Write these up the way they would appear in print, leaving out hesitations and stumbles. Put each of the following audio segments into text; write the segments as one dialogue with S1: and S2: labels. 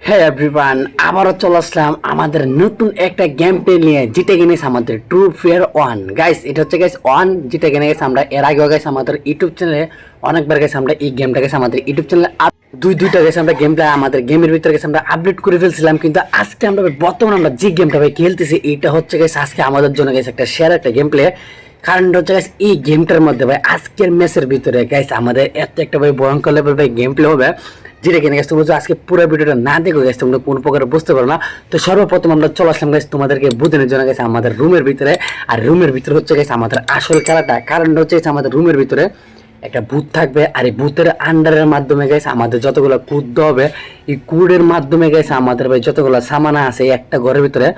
S1: হ্যাঁ এভরিওয়ান, আবারও চলে আসলাম আমাদের নতুন একটা গেম প্লে নিয়ে, যেটা কিনেছে আমাদের ট্রু ফেয়ার ওয়ান। গাইস এটা হচ্ছে গাইস ওয়ান, যেটা কিনে গেছে আমরা এর আগেও গাইস আমাদের ইউটিউব চ্যানেলে অনেকবার গেছে আমরা এই গেমটা গেছে আমাদের ইউটিউব চ্যানেলে দুইটা গেছে আমরা গেমটা আমাদের গেমের ভিতরে গেছে আমরা আপডেট করে ফেলছিলাম। কিন্তু আজকে আমরা বর্তমানে আমরা যে গেমটা ভাই খেলতেছি এটা হচ্ছে গেছে আজকে আমাদের জন্য গেছে একটা শেয়ার একটা গেম প্লে। কারণটা হচ্ছে গাইস এই গেমটার মধ্যে ভাই আজকের ম্যাচের ভিতরে গাইস আমাদের এত একটা ভাই ভয়ঙ্কর লেভেল ভাই গেম প্লে হবে, যেটা কিনে গেছে তোমরা আজকে পুরো ভিডিওটা না দেখো গেছে তোমরা কোন প্রকার বুঝতে পারো না। তো সর্বপ্রথম আমরা চলে আসলাম গেছে তোমাদেরকে বোঝানোর জন্য গেছে আমাদের রুমের ভিতরে। আর রুমের ভিতরে হচ্ছে গেছে আমাদের আসল খেলাটা, কারণটা হচ্ছে আমাদের রুমের ভিতরে একটা ভূত থাকবে। আর এই ভূতের আন্ডারের মাধ্যমে গেছে আমাদের যতগুলো কুদ হবে, এই কুডের মাধ্যমে গেছে আমাদের ভাই যতগুলো সামানা আছে একটা ঘরের ভিতরে,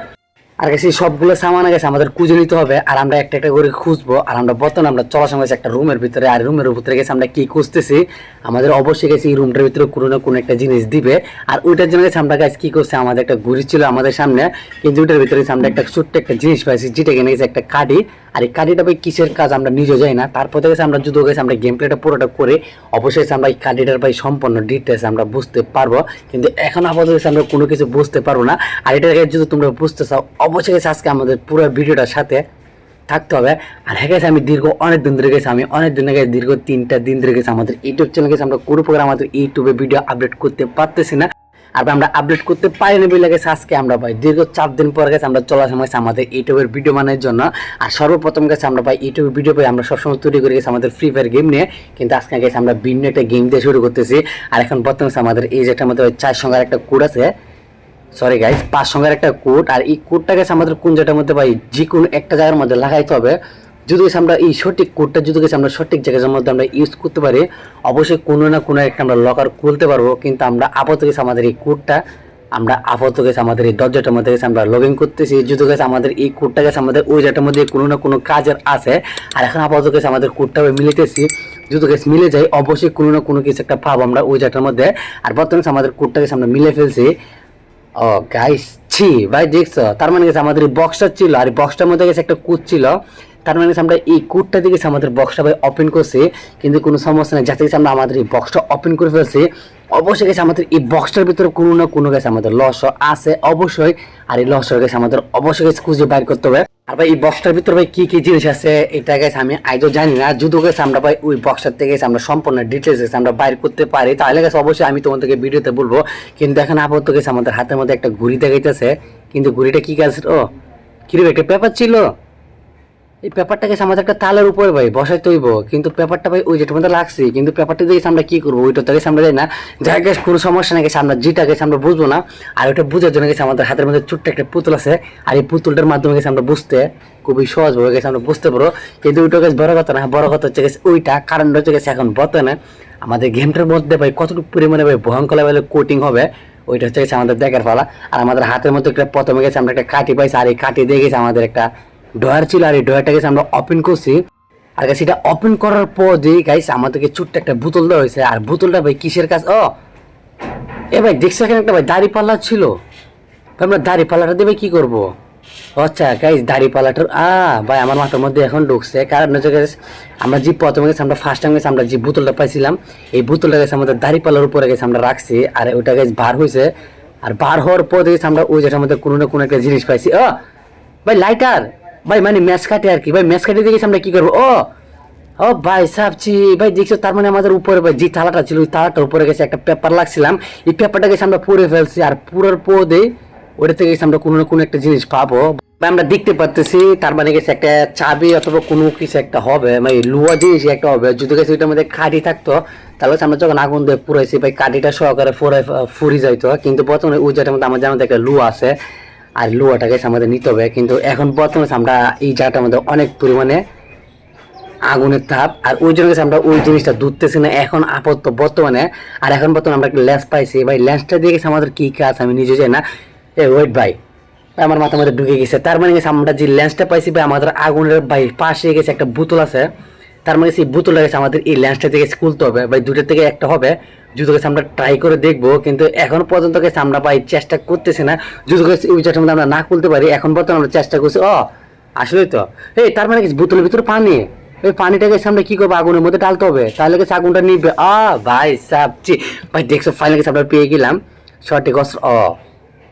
S1: আর গেছে সবগুলো সামান গেছে আমাদের খুঁজে নিতে হবে। আর আমরা একটা একটা করে খুঁজবো। আর আমরা বর্তমানে আমরা চলার সময় একটা রুমের ভিতরে, আর রুমের ভিতরে গেছে আমরা কি খুঁজতেছি, আমাদের অবশ্যই গেছে এই রুমটার ভিতরে কোনো না কোনো একটা জিনিস দিবে। আর ওইটার জন্য গেছে আমরা গাছ কি করছি, আমাদের একটা ঘুড়ি ছিল আমাদের সামনে, কিন্তু ওইটার ভিতরে আমরা একটা ছোট্ট একটা জিনিস পাইছি, যেটা কিনে গেছে একটা কাঠি। আর এই কাঠিটা ভাই কিসের কাজ আমরা নিজেও যাই না। তারপরে গেছে আমরা যুদ্ধ গেছে আমরা গেম প্লেটা পুরোটা করে অবশ্যই আমরা এই কাঠিটার ভাই সম্পূর্ণ ডিটেলস আমরা বুঝতে পারবো। কিন্তু এখন আপাতত আমরা কোনো কিছু বুঝতে পারবো না। আর এটা যদি তোমরা বুঝতে চাও অবশ্যই গেছে আজকে আমাদের পুরো ভিডিওটার সাথে থাকতে হবে। আর হ্যাঁ গেছে আমি দীর্ঘ অনেক দিন ধরে গেছি, আমি অনেক দিন আগে দীর্ঘ 3টা দিন ধরে গেছে আমাদের ইউটিউব চ্যানেল গেছে আমরা কোনো প্রকার আমাদের ইউটিউবে ভিডিও আপলোড করতে পারতেছি না। আর আমরা আপডেট করতে পারিনি বলে গেছে আজকে আমরা ভাই দীর্ঘ 4 দিন পর গেছে আমরা চলা সময় আমাদের ইউটিউবের ভিডিও বানানোর জন্য। আর সর্বপ্রথম গেছে আমরা ভাই ইউটিউবের ভিডিও পাই আমরা সবসময় তৈরি করে গেছি আমাদের ফ্রি ফায়ার গেম নিয়ে, কিন্তু আজকে গেছে আমরা ভিন্ন একটা গেম দিয়ে শুরু করতেছি। আর এখন বর্তমানে আমাদের এই যেটার মধ্যে 4 সংখ্যার একটা কোড আছে, সরি গাইস 5 সংখ্যার একটা কোড। আর এই কোডটা গেছে আমাদের কোন জায়গার মধ্যে ভাই যে কোনো একটা জায়গার মধ্যে লাগাইতে হবে। যদি আমরা এই সঠিক কোডটা যদি আমরা সঠিক জায়গার মধ্যে আমরা ইউজ করতে পারি অবশ্যই কোনো না কোনো একটা আমরা লকার খুলতে পারবো। কিন্তু আমরা আপাতত গেছে আমাদের এই কোডটা আমরা আপাতত গেছে আমাদের এই দরজাটার মধ্যে গেছে আমরা লগ ইন করতেছি। যদি গেছে আমাদের এই কোডটা গেছে আমাদের ওই জায়গাটার মধ্যে কোনো না কোনো কাজের আছে। আর এখন আপাতত গেছে আমাদের কোডটা মিলিতেছি, যদি গেছে মিলে যায় অবশ্যই কোনো না কোনো কিছু একটা পাবো আমরা ওই জায়গাটার মধ্যে। আর বর্তমানে আমাদের কোডটা গেছে আমরা মিলে ফেলছি। ও গাইস ছি ভাই দেখছো, তার মানে গেছে আমাদের এই বক্সটা ছিল, আর এই বক্সটার মধ্যে গেছে একটা কোড ছিল। তার মানে আমরা এই কোডটা দিয়ে আমাদের বক্সটা ভাই ওপেন করছি, কিন্তু কোনো সমস্যা নেই, যাতে আমরা আমাদের এই বক্সটা ওপেন করে ফেলছি। অবশ্যই গেছে আমাদের এই বক্সটার ভিতরে কোনো না কোনো গেছে আমাদের লস আছে অবশ্যই। আর এই লস গেছে আমাদের অবশ্যই গেছে খুঁজে বাইর করতে হবে। আর ভাই এই বক্সটার ভিতরে ভাই কি কি জিনিস আছে এটা গেছে আমি আইজও জানি না। যদি গেছে আমরা ভাই ওই বক্সটার থেকে আমরা সম্পূর্ণ ডিটেলস গেছে আমরা বাইর করতে পারি তাহলে গেছে অবশ্যই আমি তোমাদেরকে ভিডিওতে বলবো। কিন্তু এখন আপাতত গেছে আমাদের হাতের মধ্যে একটা ঘুড়ি দেখাইতেছে, কিন্তু ঘুড়িটা কি কাজ, ও কিরকম একটা পেপার ছিল, এই পেপারটা গেছে আমাদের একটা তালের উপরে ভাই বসাই তৈব, কিন্তু পেপারটা ভাই ওই যেটার মধ্যে লাগছে, কিন্তু পেপারটা দিয়ে আমরা কি করবো ওইটা থেকে আমরা যাই না। যাই গেছে কোনো সমস্যা না, গেছে আমরা যেটা গেছে আমরা বুঝবো না। আর ওইটা বুঝার জন্য গেছে আমাদের হাতের মধ্যে ছোট্ট একটা পুতুল আছে, আর এই পুতুলটার মাধ্যমে গেছে আমরা বুঝতে খুবই সহজ ভাবে গেছে আমরা বুঝতে পারো। কিন্তু ওইটা গেছে বড় কথা না, বড় কথা হচ্ছে গেছে ওইটা কারণটা হচ্ছে গেছে এখন বর্তমানে আমাদের গেমটার মধ্যে ভাই কতটুকু পরিমাণে ভাই ভয়ঙ্কর লেভেলের কোটিং হবে ওইটা হচ্ছে গেছে আমাদের দেখার ফলা। আর আমাদের হাতের মধ্যে একটা প্রথমে গেছে আমরা একটা কাঠি পাইছি, আর এই কাঠি দিয়ে গেছে আমাদের একটা ডয়ার ছিল, আর এই ডয়ারটা গেছে আমরা ওপেন করছি। আর গাইস এটা ওপেন করার পর যে গাইস আমাদেরকে ছোট্ট একটা বোতল দেওয়া হয়েছে। আর বোতলটা ভাই কিসের কাজ, ও এ ভাই দেখছো এখানে একটা ভাই দাড়ি পাল্লা ছিল, আমরা দাড়ি পাল্লাটা দেবে কি করবো। আচ্ছা গাইস দাড়ি পাল্লাটার ভাই আমার মাথার মধ্যে এখন ঢুকছে। কারণ হচ্ছে গেছে আমরা যে প্রথমে গেছে আমরা ফার্স্ট টাইম গেছে আমরা যে বোতলটা পাইছিলাম এই বোতলটা গেছে আমাদের দাড়ি পাল্লার উপরে গেছে আমরা রাখছি। আর ওইটা গেছে বার হয়েছে, আর বার হওয়ার পর গেছে আমরা ওই জায়গার মধ্যে কোনো না কোনো একটা জিনিস পাইছি। ভাই লাইটার ভাই, মানে ম্যাচ কাটে আর কি ভাই, ম্যাচ কাটে দেখেছি আমরা কি করবো। ও ভাই সাবছি ভাই দেখছো, তার মানে আমাদের উপরে ভাই যে তালাটা ছিল ওই তালাটার উপরে গেছে একটা পেপার লাগছিলাম, এই পেপারটা গেছে আমরা পুড়ে ফেলছি। আর পুরোর পদে ওটা থেকে গেছে আমরা কোনো না কোনো একটা জিনিস পাবো আমরা দেখতে পারতেছি। তার মানে গেছে একটা চাবি অথবা কোনো কিছু একটা হবে, মানে লুয়া জিনিস একটা হবে। যদি গেছে ওইটার মধ্যে কাঠি থাকতো তাহলে আমরা যখন আগুন দিয়ে পুরাইছি ভাই কাঠিটা সহকারে ফুরি যাইতো। কিন্তু প্রথমে ওই জায়গাটার মধ্যে আমাদের একটা লুয়া আছে, আর লোহাটা গেছে আমাদের নিতে হবে। কিন্তু এখন বর্তমানে আমরা এই জায়গাটার মধ্যে অনেক পরিমাণে আগুনের তাপ, আর ওই জন্য আমরা ওই জিনিসটা ধরতেছি না এখন আপাতত বর্তমানে। আর এখন বর্তমানে আমরা একটা ল্যান্স পাইছি ভাই, ল্যান্সটা দিয়ে গেছে আমাদের কি কাজ আমি নিজে যাই না। ওয়েট ভাই আমার মাথার মধ্যে ঢুকে গেছে, তার মানে গেছে আমরা যে ল্যান্সটা পাইছি ভাই আমাদের আগুনের ভাই পাশে গেছে একটা বোতল আছে। তার মানে সেই বোতলটা গেছে আমাদের এই ল্যান্সটা থেকে খুলতে হবে ভাই, দুটোর থেকে একটা হবে। যদি গেছে আমরা ট্রাই করে দেখবো, কিন্তু এখন পর্যন্ত গেছে আমরা ভাই চেষ্টা করতেছি না। যদি গেছে ওই জায়গাটার মধ্যে আমরা না খুলতে পারি এখন বর্তমানে আমরা চেষ্টা করছি। আসলেই তো তার মানে গেছে বোতলের ভিতরে পানি, ওই পানিটা গেছে আমরা কি করবো আগুনের মধ্যে ঢালতে হবে, তাহলে গেছে আগুনটা নিবে। ভাই সাবছি ভাই দেখছো ফাইনালি গেছে আমরা পেয়ে গেলাম। সঠিক অস্ত্র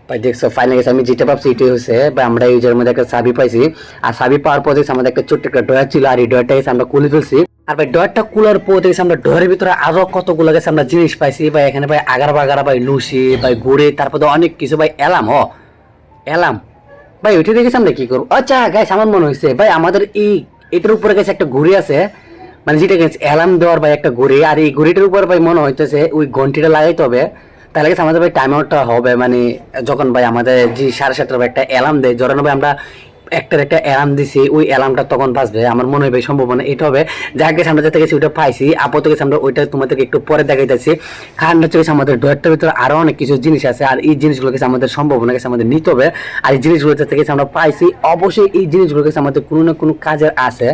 S1: ভাই দেখছো ফাইনাল গেছে আমি যেটা ভাবছি এটাই হচ্ছে ভাই আমরা ইউজের মধ্যে একটা চাবি পাইছি আর চাবি পাওয়ার পর দেখছি আমাদের একটা ছোট্ট একটা ডয়ার ছিল আর এই ডয়ারটা গেছে আমরা খুলে ফেলছি আর ভাই ডয়ারটা খোলার পর দেখছি আমরা ডয়ারের ভিতরে আরো কতগুলো গেছে আমরা জিনিস পাইছি ভাই এখানে ভাই আগার বাগারা ভাই লুসি ভাই গুড়ে তারপর অনেক কিছু ভাই এলাম ভাই ওইটা দেখেছি আমরা কি করবো আচ্ছা গাইস আমার মনে হয়েছে ভাই আমাদের এটার উপরে গেছে একটা ঘুড়ি আছে মানে যেটা গেছে অ্যালার্ম দেওয়ার ভাই একটা ঘুড়ি আর এই ঘুড়িটার উপর ভাই মনে হইতেছে ওই ঘন্টিটা লাগাইতে হবে তাহলে গেছে আমাদের ভাই টাইম আউটটা হবে মানে যখন ভাই আমাদের যে 7:30 একটা অ্যালার্ম দেয় ধরেন ভাই আমরা একটা অ্যালার্ম দিছি ওই অ্যালার্মটা তখন বাজবে আমার মনে হয় ভাই সম্ভাবনা এটা হবে যাক গেছে আমরা যেতে গেছি ওইটা পাইছি আপাতত গেছে আমরা ওইটা তোমাদেরকে একটু পরে দেখাইতেছি কারণ হচ্ছে গেছে আমাদের ডয়ারটার ভিতরে আরো অনেক কিছু জিনিস আছে আর এই জিনিসগুলো গেছে আমাদের সম্ভাবনা গেছে আমাদের নিতে হবে আর এই জিনিসগুলো যেতে গেছে আমরা পাইছি অবশ্যই এই জিনিসগুলো গেছে আমাদের কোনো না কোনো কাজের আছে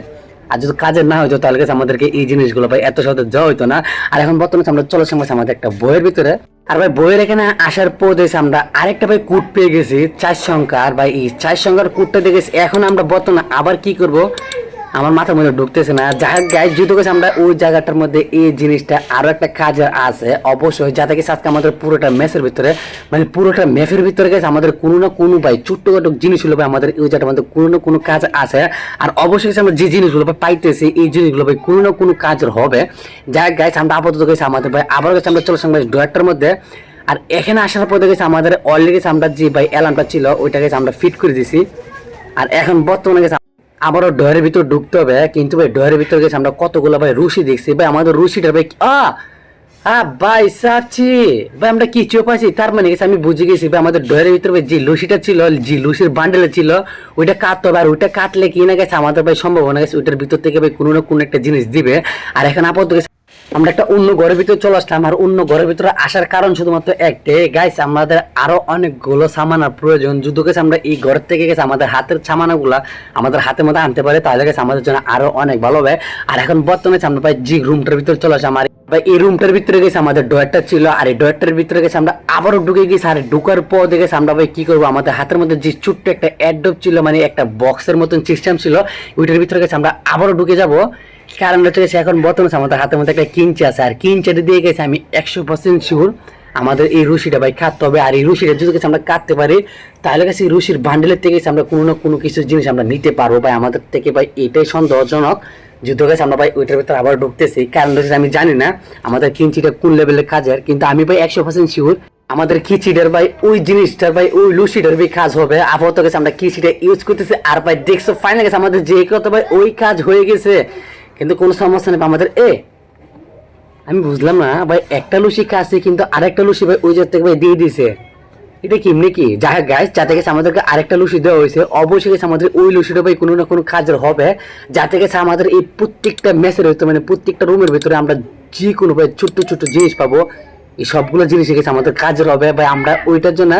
S1: আর যদি কাজের না হইতো তাহলে গেছে আমাদেরকে এই জিনিসগুলো ভাই এত সহজে যাওয়া হইতো না আর এখন বর্তমানে আমরা চলে আসছি আমাদের একটা বইয়ের ভিতরে আর ভাই বইয়ের এখানে আসার পর দেখছি আমরা আরেকটা ভাই কোড পেয়ে গেছি 4 সংখ্যার ভাই এই 4 সংখ্যার কোডটা দেখেছি এখন আমরা বর্তমানে আবার কি করব আমার মাথার মধ্যে ঢুকতেছে না যাই গাইজ যেহেতু গেছে আমরা ওই জায়গাটার মধ্যে এই জিনিসটা আরো একটা কাজ আছে অবশ্যই যাতে গেছে আজকে আমাদের পুরোটা ম্যাচের ভিতরে মানে পুরোটা ম্যাচের ভিতরে গেছে আমাদের কোনো না কোনো ভাই ছোট্টখাটো জিনিস হলো ভাই আমাদের ওই জায়গাটার মধ্যে কোনো না কোনো কাজ আছে আর অবশ্যই আমরা যে জিনিসগুলো ভাই পাইতেছি এই জিনিসগুলো ভাই কোনো না কোনো কাজের হবে যাই গাইজ আমরা আপাতত গেছে আমাদের ভাই আবার গেছে আমরা চলে আসলাম ডয়ারটার মধ্যে আর এখানে আসার পর গেছে আমাদের অলরেডি আমরা যে ভাই অ্যালার্মটা ছিল ওইটা গেছে আমরা ফিট করে দিছি আর এখন বর্তমানে গেছে আবারও ডয়ারের ভিতর ঢুকতে হবে কিন্তু ভাই ডয়ারের ভিতর গেছে আমরা কতগুলো ভাই রুশি দেখছি ভাই আমাদের রুশিটা ভাই ভাই সাচ্ছি ভাই আমরা কিছু পাইছি তার মানে গেছে আমি বুঝে গেছি ভাই আমাদের ডয়ারের ভিতরে ভাই যে লুসিটা ছিল যে লুসির বান্ডেলে ছিল ওইটা কাটতে হবে আর ওইটা কাটলে কি না গেছে আমাদের ভাই সম্ভাবনা গেছে ওইটার ভিতর থেকে ভাই কোনো না কোনো একটা জিনিস দিবে আর এখন আপাতত গেছে আমরা একটা অন্য ঘরের ভিতরে চলে আসলাম আর অন্য ঘরের ভিতরে আসার কারণ শুধুমাত্র একটাই গাইস আমাদের আরো অনেকগুলো সামানার প্রয়োজন যদি গেছে আমরা এই ঘর থেকে গেছে আমাদের হাতের সামানাগুলা আমাদের হাতের মধ্যে আনতে পারে তাহলে গেছে আমাদের জন্য আরো অনেক ভালো হবে আর এখন বর্তমানে আমরা ভাই জি রুমটার ভিতরে চলে আসলাম আর ভাই এই রুমটার ভিতরে গেছে আমাদের ডয়ারটা ছিল আর এই ডয়ারটার ভিতরে গেছে আমরা আবারও ঢুকে গেছি আর ঢুকার পর দেখেছি আমরা ভাই কি করবো আমাদের হাতের মধ্যে যে ছোট্ট একটা অ্যাডপ ছিল মানে একটা বক্সের মতন সিস্টেম ছিল ওইটার ভিতরে গেছে আমরা আবারও ঢুকে যাবো কারণ হচ্ছে এখন বর্তমানে আমাদের হাতের মধ্যে একটা কিঞ্চি আছে আর কিঞ্চিটা দিয়ে গেছে আমি 100% শিওর আমাদের এই রুশিটা ভাই কাটতে হবে আর এই রুশিটা যদি গেছে আমরা কাটতে পারি তাহলে গেছে এই রুশির বান্ডেলের থেকে আমরা কোনো না কোনো কিছু জিনিস আমরা নিতে পারবো ভাই আমাদের থেকে ভাই এটাই সন্দেহজনক যুদ্ধ গেছে আমরা ভাই ওইটার ভিতরে আবার ঢুকতেছি কারণ হচ্ছে আমি জানি না আমাদের কিঞ্চিটা কোন লেভেলের কাজের কিন্তু আমি ভাই 100% শিওর আমাদের কিচিটার ভাই ওই জিনিসটার ভাই ওই লুসিটার ভাই কাজ হবে আপাতত গেছে আমরা কিচিটা ইউজ করতেছি আর ভাই দেখছো ফাইনাল গেছে আমাদের যে কথা ভাই ওই কাজ হয়ে গেছে কিন্তু কোনো সমস্যা নেই আমাদের আমি বুঝলাম না ভাই একটা লুসি কাছে কিন্তু আরেকটা লুসি ভাই ওই জায়গা থেকে ভাই দিয়ে দিছে এটা কেমনি কি যাই গাইস যাতে গেছে আমাদেরকে আরেকটা লুসি দেওয়া হয়েছে অবশ্যই গেছে আমাদের ওই লুসিটা ভাই কোনো না কোনো কাজের হবে যাতে গেছে আমাদের এই প্রত্যেকটা ম্যাচের ভিতরে মানে প্রত্যেকটা রুমের ভিতরে আমরা যে কোনো ভাই ছোট্ট ছোট্ট জিনিস পাবো এই সবগুলো জিনিস গেছে আমাদের কাজের হবে ভাই আমরা ওইটার জন্য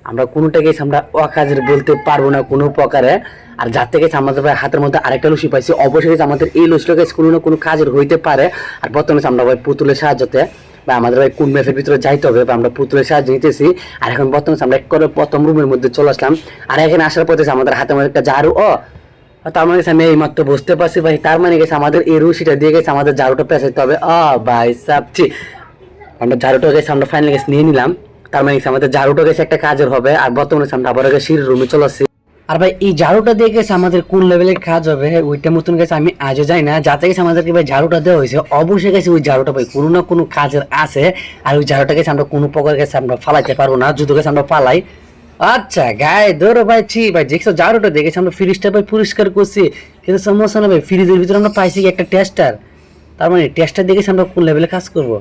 S1: আমরা কোনোটা গেছে আমরা অকাজের বলতে পারবো না কোনো প্রকারে আর যাতে গেছে আমাদের ভাই হাতের মধ্যে আরেকটা লুসি পাইছি অবশ্যই গেছে আমাদের এই লুসিটা গেছে কোনো না কোনো কাজের হইতে পারে আর বর্তমানে আমরা ভাই পুতুলের সাহায্যতে বা আমাদের ভাই কোন ম্যাপের ভিতরে যাইতে হবে বা আমরা পুতুলের সাহায্য নিতেছি আর এখন বর্তমানে আমরা এক করে প্রথম রুমের মধ্যে চলে আসলাম আর এখানে আসার পর আমাদের হাতের মধ্যে একটা ঝাড়ু তার মানে আমি এই মাত্র বুঝতে পারছি ভাই তার মানে গেছে আমাদের এই রুশিটা দিয়ে গেছে আমাদের ঝাড়ুটা পেঁচাইতে হবে ভাই সাপছি আমরা ঝাড়ুটা গেছে আমরা ফাইনাল গেছে নিয়ে নিলাম তার মানে আমাদের ঝাড়ুটা গেছে একটা কাজের হবে আর বর্তমানে আমরা আবার সিঁড়ির রুমে চলে আসছি আর ভাই এই ঝাড়ুটা দিয়ে গেছে আমাদের কোন লেভেলের কাজ হবে ওইটা মতন গেছে আমি আজও যাই না যাতে গেছে আমাদেরকে ভাই ঝাড়ুটা দেওয়া হয়েছে অবশ্যই গেছে ওই ঝাড়ুটা ভাই কোনো না কোনো কাজের আছে আর ওই ঝাড়ুটা গেছে আমরা কোনো প্রকার গেছে আমরা ফালাইতে পারবো না যদি গেছে আমরা পালাই আচ্ছা গায়ে ধরো ভাই ভাই দেখছো ঝাড়ুটা দেখেছি আমরা ফ্রিজটা ভাই পরিষ্কার করছি কিন্তু সমস্যা না ভাই ফ্রিজের ভিতরে আমরা পাইছি একটা টেস্টার তার মানে টেস্টার দেখেছি আমরা কোন লেভেলে কাজ করবো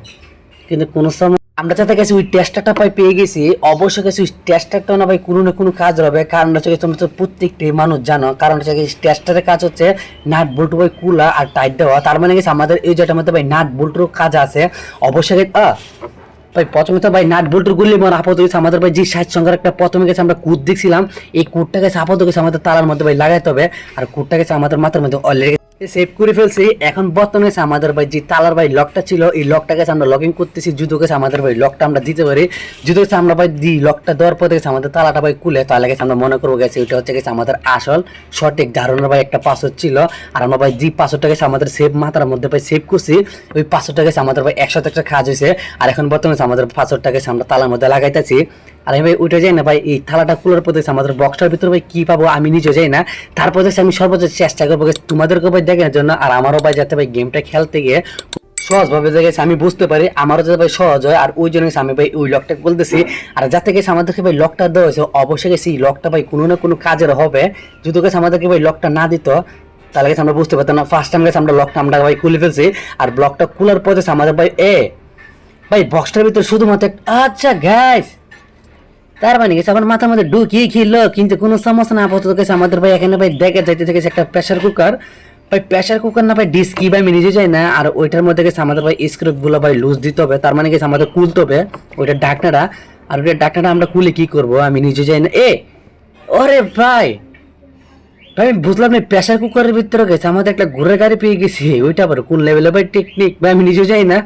S1: কিন্তু কোনো সময় আমরা যাতে গেছি ওই টেস্টারটা ভাই পেয়ে গেছি অবশ্যই গেছি ওই টেস্টারটাও না ভাই কোনো না কোনো কাজ হবে কারণ হচ্ছে তোমরা তো প্রত্যেকটি মানুষ জানো কারণ হচ্ছে টেস্টারের কাজ হচ্ছে নাট বল্টু ভাই কুলা আর টাইট দেওয়া তার মানে গেছে আমাদের এই যেটার মধ্যে ভাই নাট বল্টুর কাজ আছে অবশ্যই ভাই প্রথমে তো ভাই নাট বল্টুর গুলি মানে আপাতত গেছে আমাদের ভাই যে 60 সংখ্যার একটা প্রথমে গেছে আমরা কুট দেখছিলাম এই কুটটা গেছে আপাতত গেছে আমাদের তালার মধ্যে ভাই লাগাইতে হবে আর কুটটা গেছে আমাদের মাথার মধ্যে অলরেডি সেভ করে ফেলছি। এখন বর্তমানে আমাদের ভাই যে তালার ভাই লকটা ছিল এই লকটা গেছে আমরা লগইন করতেছি, জুতো গেছে আমাদের ভাই লকটা আমরা দিতে পারি। জুতো গেছে আমরা ভাই দি লকটা দেওয়ার পর গেছে আমাদের তালাটা ভাই খুলে, তাহলে গেছে আমরা মনে করবো গেছে ওইটা হচ্ছে গেছে আমাদের আসল সঠিক ধারণার ভাই একটা পাসওয়ার্ড ছিল। আর আমরা ভাই যে পাসওয়ার্ডটা গেছে আমাদের সেভ মাথার মধ্যে ভাই সেভ করছি, ওই পাসওয়ার্ডটা গেছে আমাদের ভাই 100 কাজ হয়েছে। আর এখন বর্তমানে আমাদের পাসওয়ার্ডটা গেছে আমরা তালার মধ্যে লাগাইতেছি। আর আমি ভাই ওইটা যাই না ভাই, এই থালাটা খোলার পর আমাদের বক্সটার ভিতরে ভাই কি পাবো আমি নিজেও যাই না। তারপর আমি সর্বোচ্চ চেষ্টা করবো তোমাদেরকে ভাই দেখার জন্য, আর আমারও ভাই যাতে ভাই গেমটা খেলতে গিয়ে সহজভাবে গেছে আমি বুঝতে পারি, আমারও যাতে ভাই সহজ হয়। আর ওই জন্য আমি ভাই ওই লকটা বলতেছি। আর যাতে গেছে আমাদেরকে ভাই লকটা দেওয়া হয়েছে, অবশ্যই গেছে এই লকটা ভাই কোনো না কোনো কাজের হবে। যদি গেছে আমাদেরকে ভাই লকটা না দিত তাহলে গেছে আমরা বুঝতে পারতাম না। ফার্স্ট টাইম গেছে আমরা লকটা আমরা ভাই খুলে ফেলছি। আর ব্লকটা খোলার পর আমাদের ভাই ভাই বক্সটার ভিতরে শুধুমাত্র আচ্ছা গাইস তার মানে গেছে আমার মাথার মধ্যে ঢুকিয়ে খেললো, কিন্তু কোনো সমস্যা না। আপাতত গেছে আমাদের ভাই এখানে ভাই দেখে যাইতে থেকে একটা প্রেসার কুকার, ভাই প্রেসার কুকার না ভাই ডিস কি ভাই আমি নিজে যাই না। আর ওইটার মধ্যে গেছে আমাদের ভাই স্ক্রুপগুলো ভাই লুজ দিতে হবে, তার মানে গেছে আমাদের খুলতে হবে ওইটার ঢাকনাটা। আর ওইটার ঢাকনাটা আমরা খুলে কি করবো আমি নিজে যাই না। ওরে ভাই ভাই বুঝলাম না, প্রেসার কুকারের ভিতরে গেছে আমাদের একটা ঘুরে গাড়ি পেয়ে গেছি, ওইটা আবার কোন লেভেলে ভাই টেকনিক ভাই আমি নিজেও যাই না।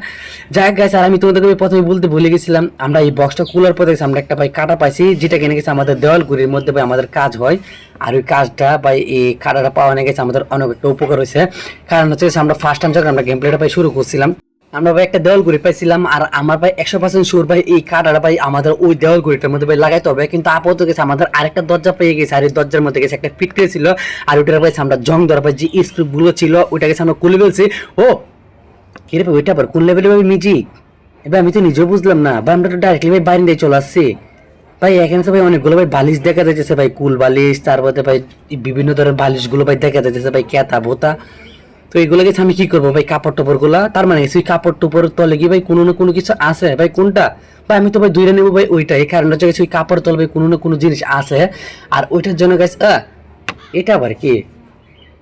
S1: যাই গেছে। আর আমি তোমাদেরকে প্রথমে বলতে ভুলে গেছিলাম, আমরা এই বক্সটা খোলার পর দেখছি আমরা একটা ভাই কাটা পাইছি, যেটা কিনে গেছে আমাদের দেওয়াল ঘুরির মধ্যে ভাই আমাদের কাজ হয়। আর ওই কাজটা ভাই এই কাটাটা পাওয়া নিয়ে গেছে আমাদের অনেক একটা উপকার হয়েছে। কারণ হচ্ছে আমরা ফার্স্ট টাইম যখন আমরা গেম প্লেটা ভাই শুরু করছিলাম, আমরা ভাই একটা দেওয়াল ঘুড়ি পাইছিলাম। আর আমার ভাই 100% শিওর ভাই এই কাটাটা ভাই আমাদের ওই দেওয়াল ঘুড়িটার মধ্যে ভাই লাগাইতে হবে। কিন্তু আপাতত গেছে আমাদের আরেকটা দরজা পেয়ে গেছে, আর এই দরজার মধ্যে গেছে একটা ফিটকে ছিল। আর ওইটার ভাই আমরা জং ধরা ভাই যে স্ক্রুপগুলো ছিল ওইটা গেছে আমরা খুলে ফেলছি। কিরে ভাই ওইটা আবার কোন লেভেলে ভাই মিউজিক, এবার আমি তো নিজেও বুঝলাম না ভাই। আমরা তো ডাইরেক্টলি ভাই বাইরে দিয়ে চলে আসছি ভাই। এখানে তো ভাই অনেকগুলো ভাই বালিশ দেখা যাচ্ছে ভাই, কুল বালিশ, তারপরে ভাই বিভিন্ন ধরনের বালিশগুলো ভাই দেখা যাচ্ছে ভাই, কেতা বোতা। তো এইগুলো গেছে আমি কি করবো ভাই, কাপড় টপড় গুলা, তার মানে সেই কাপড় টপড় তলে কি ভাই কোনো না কোনো কিছু আছে ভাই। কোনটা ভাই আমি তো ভাই দুইটা নেবো ভাই, ওইটা এই কারণটা হচ্ছে ওই কাপড় তলে ভাই কোনো না কোনো জিনিস আছে। আর ওইটার জন্য গেছে এটা আবার কি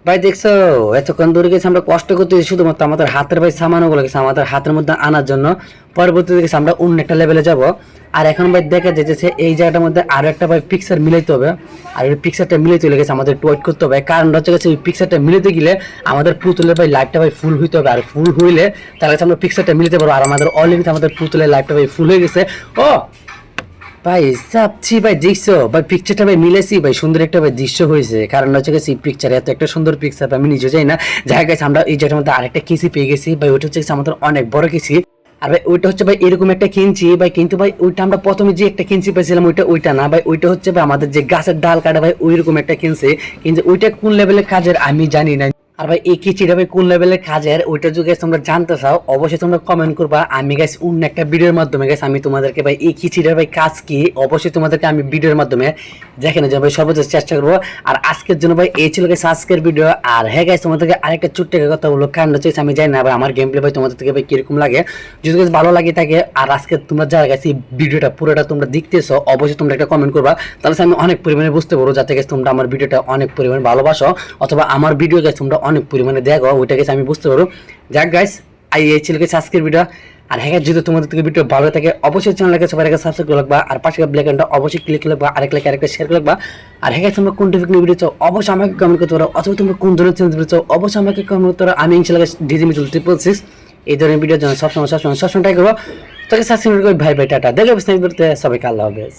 S1: ভাই দেখছো, এতক্ষণ ধরে গেছে আমরা কষ্ট করতেছি শুধুমাত্র আমাদের হাতের ভাই সামানগুলো গেছে আমাদের হাতের মধ্যে আনার জন্য। পরবর্তীতে গেছে আমরা অন্য একটা লেভেলে যাব। আর এখন ভাই দেখা যাচ্ছে এই জায়গাটার মধ্যে আরো একটা ভাই পিকচার মিলাইতে হবে। আর ওই পিকচারটা মিলাইতে গেছে আমাদের একটু ওয়েট করতে হবে, কারণ হচ্ছে গেছে ওই পিকচারটা মিলাতে গেলে আমাদের পুতুলের ভাই লাইফটা ভাই ফুল হইতে হবে। আর ফুল হইলে তাহলে আমরা পিকচারটা মিলাতে পারবো। আর আমাদের অলরেডি আমাদের পুতুলের লাইফটা ভাই ফুল হয়ে গেছে। ভাই চাপছি ভাই, দেখছো ভাই পিকচারটা ভাই মিলেছি ভাই, সুন্দর একটা ভাই দৃশ্য হয়েছে। কারণ হচ্ছে গেছে এই পিকচার এত একটা সুন্দর পিকচার আমি নিজে যাই না। যাই গেছে আমরা এই জায়গার মধ্যে আরেকটা কিসি পেয়ে গেছি ভাই, ওইটা হচ্ছে আমাদের অনেক বড় কিসি। আর ভাই ওইটা হচ্ছে ভাই এরকম একটা কিনছি ভাই, কিন্তু ভাই ওইটা আমরা প্রথমে যে একটা কিনছি পেয়েছিলাম ওইটা না ভাই, ওইটা হচ্ছে ভাই আমাদের যে গাছের ডাল কাটা ভাই ওইরকম একটা কিনছে, কিন্তু ওইটা কোন লেভেলের কাজের আমি জানি না। আর ভাই এই কিচিটা ভাই কোন লেভেলের কাজের ওইটা যদি তোমরা জানতে চাও অবশ্যই তোমরা কমেন্ট করবা। আমি গাইস অন্য একটা ভিডিওর মাধ্যমে গাইস আমি তোমাদেরকে ভাই এই কিচিটার ভাই কাজ কি অবশ্যই তোমাদেরকে আমি ভিডিওর মাধ্যমে দেখানোর জন্য ভাই সর্বোচ্চ চেষ্টা করবো। আর আজকের জন্য ভাই এই ছিল গাইস আজকের ভিডিও। আর হ্যাঁ গাইস তোমাদেরকে আরেকটা ছোট্ট কথা বলবো, কারণ হচ্ছে আমি জানি না ভাই আমার গেম প্লে ভাই তোমাদের থেকে ভাই কিরকম লাগে। যদি গাইস ভালো লাগে থাকে আর আজকে তোমরা যারা গাইস এই ভিডিওটা পুরোটা তোমরা দেখতেছো অবশ্যই তোমরা একটা কমেন্ট করবা, তাহলে আমি অনেক পরিমাণে বুঝতে পারবো যাতে গাইস তোমরা আমার ভিডিওটা অনেক পরিমাণে ভালোবাসো, অথবা আমার ভিডিও গাইস তোমরা অনেক পরিমাণে দেখো, ওইটা গেছে আমি বুঝতে পারবো। যাক গাইস এই ছিল গেছে আজকের ভিডিও। আর হ্যাঁ যদি তোমাদের থেকে ভিডিও ভালো থাকে অবশ্যই চ্যানেলকে সবাই আগে সাবস্ক্রাইব করে রাখবা, আর পাশে ব্ল্যাক আইকনটা অবশ্যই ক্লিক করে রাখবা, আরেক লাইক আরেকটা শেয়ার করে রাখবা। আর হ্যাঁ তোমরা কোন টপিক নিয়ে ভিডিও চাও অবশ্যই আমাকে কমেন্ট করতে পারো, অথবা তোমরা কোন ধরনের চ্যানেল ভিডিও চাও অবশ্যই আমাকে কমেন্ট করতে পারো। আমি ইনশাআল্লাহ ডিজি মিতুল 666 এই ধরনের ভিডিওর জন্য সবসময় ট্রাই করবো। তোকে সাবস্ক্রাইব করে ভাই টাটা, দেখে সবাইকে আল্লাহ হাফেজ।